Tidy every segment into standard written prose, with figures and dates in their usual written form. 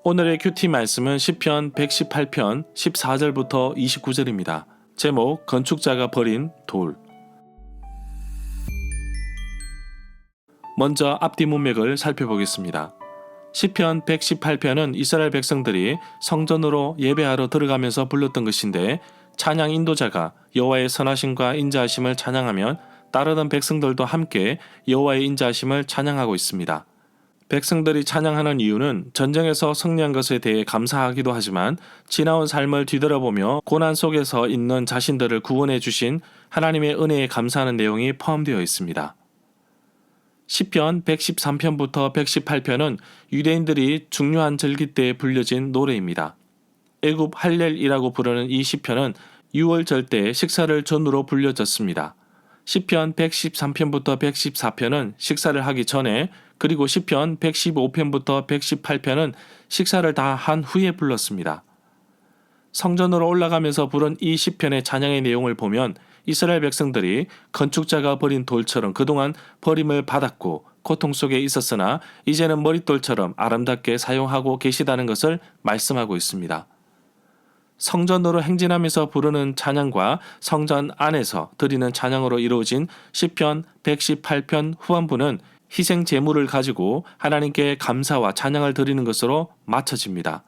오늘의 큐티 말씀은 시편 118편 14절부터 29절입니다. 제목 건축자가 버린 돌. 먼저 앞뒤 문맥을 살펴보겠습니다. 시편 118편은 이스라엘 백성들이 성전으로 예배하러 들어가면서 불렀던 것인데 찬양 인도자가 여호와의 선하심과 인자하심을 찬양하면 따르던 백성들도 함께 여호와의 인자하심을 찬양하고 있습니다. 백성들이 찬양하는 이유는 전쟁에서 승리한 것에 대해 감사하기도 하지만 지나온 삶을 뒤돌아보며 고난 속에서 있는 자신들을 구원해 주신 하나님의 은혜에 감사하는 내용이 포함되어 있습니다. 시편 113편부터 118편은 유대인들이 중요한 절기 때에 불려진 노래입니다. 애굽 할렐이라고 부르는 이 시편은 6월절 때 식사를 전후로 불려졌습니다. 시편 113편부터 114편은 식사를 하기 전에, 그리고 시편 115편부터 118편은 식사를 다 한 후에 불렀습니다. 성전으로 올라가면서 부른 이 시편의 찬양의 내용을 보면 이스라엘 백성들이 건축자가 버린 돌처럼 그동안 버림을 받았고 고통 속에 있었으나 이제는 머릿돌처럼 아름답게 사용하고 계시다는 것을 말씀하고 있습니다. 성전으로 행진하면서 부르는 찬양과 성전 안에서 드리는 찬양으로 이루어진 시편 118편 후반부는 희생 제물을 가지고 하나님께 감사와 찬양을 드리는 것으로 맞춰집니다.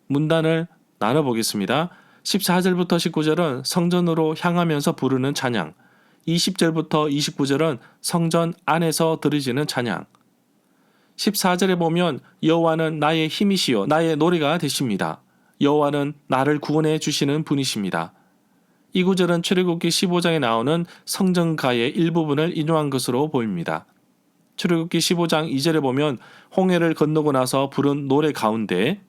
문단을 나눠보겠습니다. 14절부터 19절은 성전으로 향하면서 부르는 찬양, 20절부터 29절은 성전 안에서 드려지는 찬양. 14절에 보면 여호와는 나의 힘이시요 나의 노래가 되십니다. 여호와는 나를 구원해 주시는 분이십니다. 이 구절은 출애굽기 15장에 나오는 성전가의 일부분을 인용한 것으로 보입니다. 출애굽기 15장 2절에 보면 홍해를 건너고 나서 부른 노래 가운데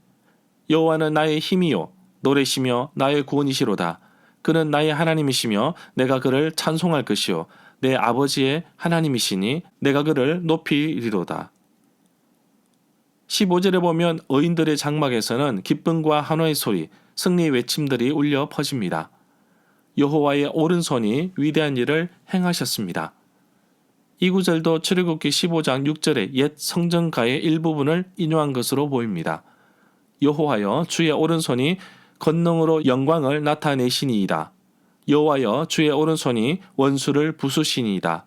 여호와는 나의 힘이요 노래시며 나의 구원이시로다. 그는 나의 하나님이시며 내가 그를 찬송할 것이요 내 아버지의 하나님이시니 내가 그를 높이리로다. 15절에 보면 어인들의 장막에서는 기쁨과 환호의 소리, 승리 외침들이 울려 퍼집니다. 여호와의 오른손이 위대한 일을 행하셨습니다. 이 구절도 출애굽기 15장 6절의 옛 성전가의 일부분을 인용한 것으로 보입니다. 여호와여 주의 오른손이 권능으로 영광을 나타내시니이다. 여호와여 주의 오른손이 원수를 부수시니이다.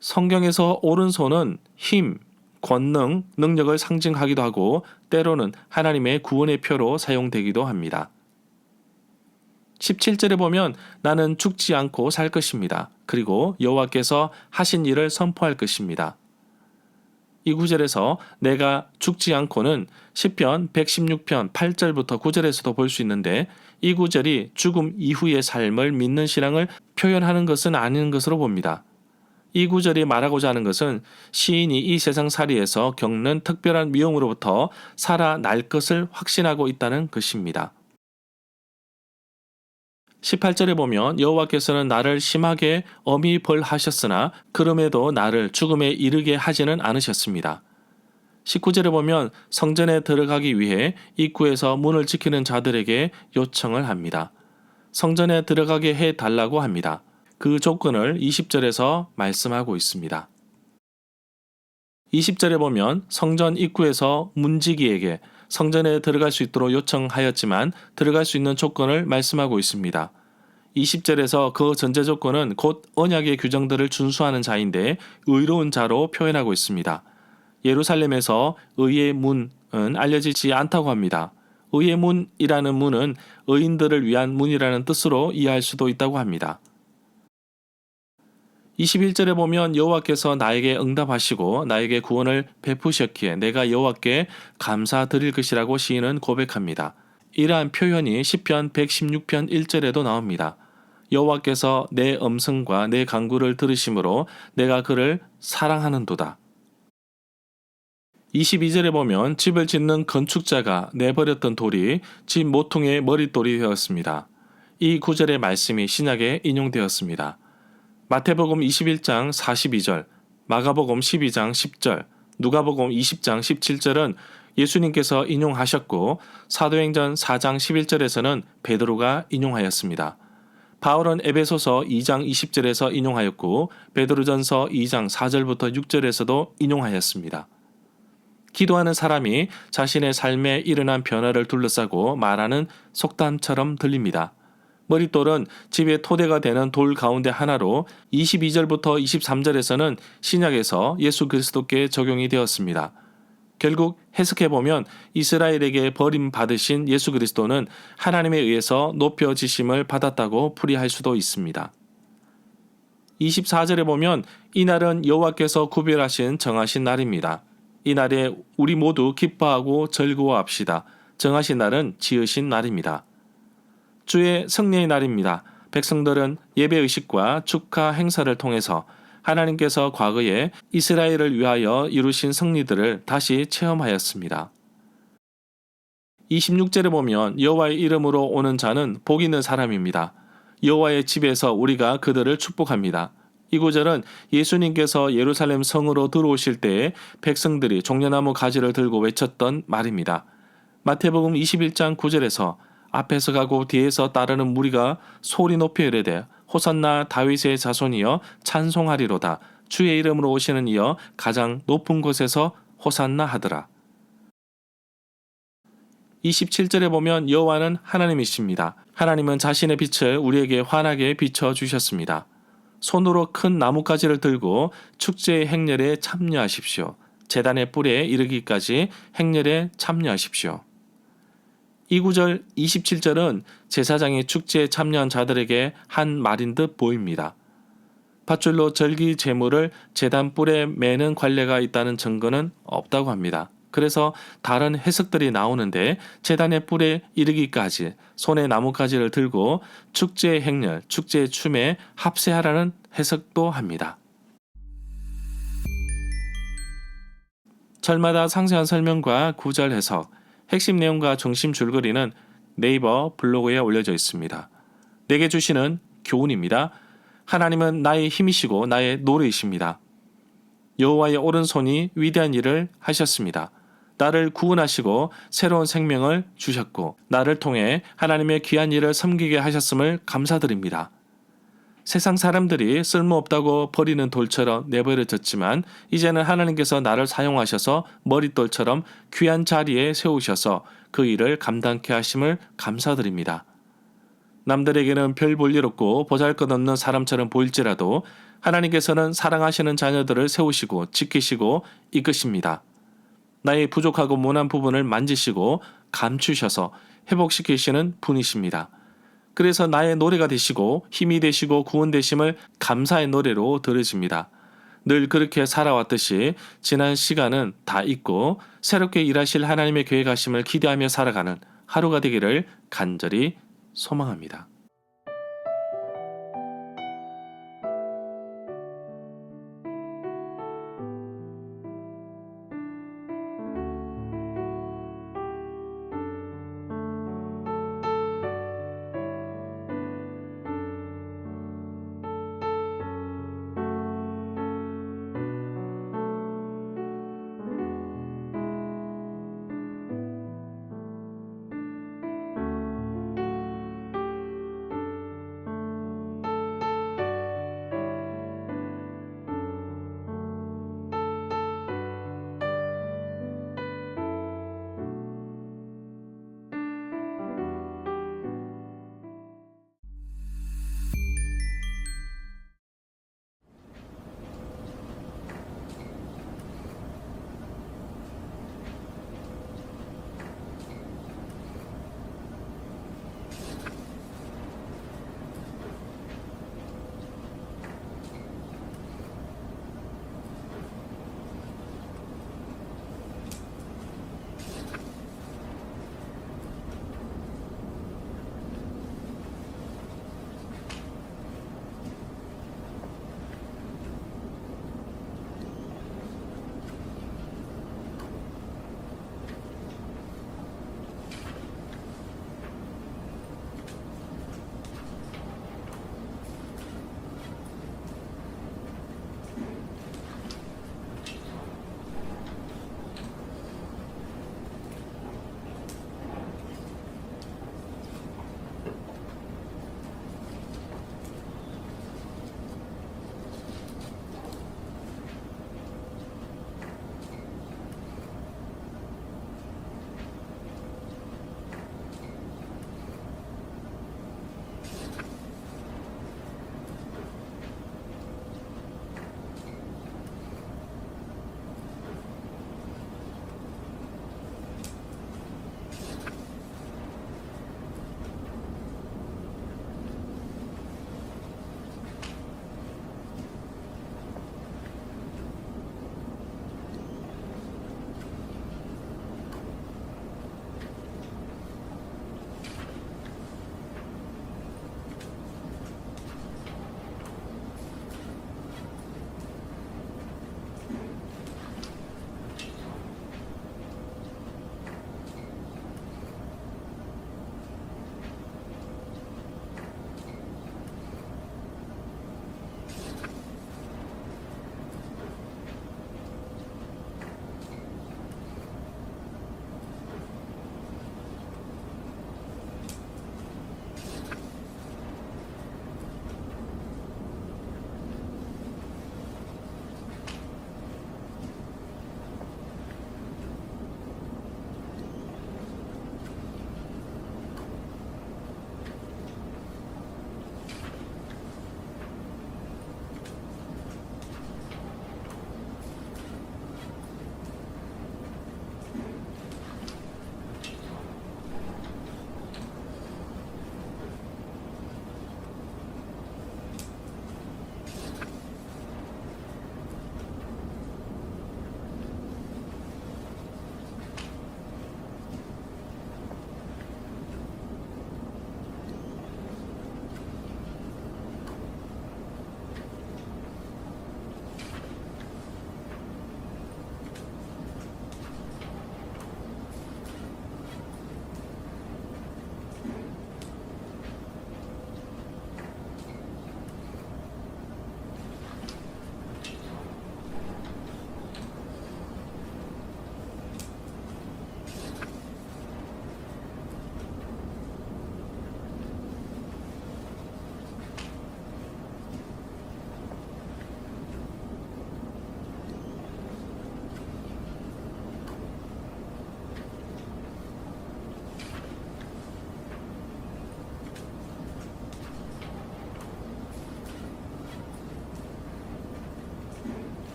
성경에서 오른손은 힘, 권능, 능력을 상징하기도 하고 때로는 하나님의 구원의 표로 사용되기도 합니다. 17절에 보면 나는 죽지 않고 살 것입니다. 그리고 여호와께서 하신 일을 선포할 것입니다. 이 구절에서 내가 죽지 않고는 시편 116편 8절부터 9절에서도 볼 수 있는데 이 구절이 죽음 이후의 삶을 믿는 신앙을 표현하는 것은 아닌 것으로 봅니다. 이 구절이 말하고자 하는 것은 시인이 이 세상살이에서 겪는 특별한 위험으로부터 살아날 것을 확신하고 있다는 것입니다. 18절에 보면 여호와께서는 나를 심하게 엄히 벌하셨으나 그럼에도 나를 죽음에 이르게 하지는 않으셨습니다. 19절에 보면 성전에 들어가기 위해 입구에서 문을 지키는 자들에게 요청을 합니다. 성전에 들어가게 해달라고 합니다. 그 조건을 20절에서 말씀하고 있습니다. 20절에 보면 성전 입구에서 문지기에게 성전에 들어갈 수 있도록 요청하였지만 들어갈 수 있는 조건을 말씀하고 있습니다. 20절에서 그 전제 조건은 곧 언약의 규정들을 준수하는 자인데 의로운 자로 표현하고 있습니다. 예루살렘에서 의의 문은 알려지지 않다고 합니다. 의의 문이라는 문은 의인들을 위한 문이라는 뜻으로 이해할 수도 있다고 합니다. 21절에 보면 여호와께서 나에게 응답하시고 나에게 구원을 베푸셨기에 내가 여호와께 감사드릴 것이라고 시인은 고백합니다. 이러한 표현이 시편 116편 1절에도 나옵니다. 여호와께서 내 음성과 내 간구를 들으심으로 내가 그를 사랑하는도다. 22절에 보면 집을 짓는 건축자가 내버렸던 돌이 집 모퉁이의 머릿돌이 되었습니다. 이 구절의 말씀이 신약에 인용되었습니다. 마태복음 21장 42절, 마가복음 12장 10절, 누가복음 20장 17절은 예수님께서 인용하셨고 사도행전 4장 11절에서는 베드로가 인용하였습니다. 바울은 에베소서 2장 20절에서 인용하였고 베드로전서 2장 4절부터 6절에서도 인용하였습니다. 기도하는 사람이 자신의 삶에 일어난 변화를 둘러싸고 말하는 속담처럼 들립니다. 머릿돌은 집의 토대가 되는 돌 가운데 하나로 22절부터 23절에서는 신약에서 예수 그리스도께 적용이 되었습니다. 결국 해석해보면 이스라엘에게 버림받으신 예수 그리스도는 하나님에 의해서 높여지심을 받았다고 풀이할 수도 있습니다. 24절에 보면 이날은 여호와께서 구별하신 정하신 날입니다. 이 날에 우리 모두 기뻐하고 즐거워합시다. 정하신 날은 지으신 날입니다. 주의 승리의 날입니다. 백성들은 예배의식과 축하 행사를 통해서 하나님께서 과거에 이스라엘을 위하여 이루신 승리들을 다시 체험하였습니다. 26절에 보면 여호와의 이름으로 오는 자는 복 있는 사람입니다. 여호와의 집에서 우리가 그들을 축복합니다. 이 구절은 예수님께서 예루살렘 성으로 들어오실 때에 백성들이 종려나무 가지를 들고 외쳤던 말입니다. 마태복음 21장 9절에서 앞에서 가고 뒤에서 따르는 무리가 소리 높여 이르되 호산나 다윗의 자손이여 찬송하리로다. 주의 이름으로 오시는 이여 가장 높은 곳에서 호산나 하더라. 27절에 보면 여호와는 하나님이십니다. 하나님은 자신의 빛을 우리에게 환하게 비춰주셨습니다. 손으로 큰 나뭇가지를 들고 축제의 행렬에 참여하십시오. 제단의 뿔에 이르기까지 행렬에 참여하십시오. 이 구절 27절은 제사장이 축제에 참여한 자들에게 한 말인 듯 보입니다. 밧줄로 절기 제물을 제단 뿔에 매는 관례가 있다는 증거는 없다고 합니다. 그래서 다른 해석들이 나오는데 제단의 뿔에 이르기까지 손에 나뭇가지를 들고 축제의 행렬, 축제의 춤에 합세하라는 해석도 합니다. 절마다 상세한 설명과 구절 해석, 핵심 내용과 중심 줄거리는 네이버 블로그에 올려져 있습니다. 내게 주시는 교훈입니다. 하나님은 나의 힘이시고 나의 노래이십니다. 여호와의 오른손이 위대한 일을 하셨습니다. 나를 구원하시고 새로운 생명을 주셨고 나를 통해 하나님의 귀한 일을 섬기게 하셨음을 감사드립니다. 세상 사람들이 쓸모없다고 버리는 돌처럼 내버려졌지만 이제는 하나님께서 나를 사용하셔서 머릿돌처럼 귀한 자리에 세우셔서 그 일을 감당케 하심을 감사드립니다. 남들에게는 별 볼 일 없고 보잘것없는 사람처럼 보일지라도 하나님께서는 사랑하시는 자녀들을 세우시고 지키시고 이끄십니다. 나의 부족하고 모난 부분을 만지시고 감추셔서 회복시키시는 분이십니다. 그래서 나의 노래가 되시고 힘이 되시고 구원되심을 감사의 노래로 들으십니다. 늘 그렇게 살아왔듯이 지난 시간은 다 잊고 새롭게 일하실 하나님의 계획하심을 기대하며 살아가는 하루가 되기를 간절히 소망합니다.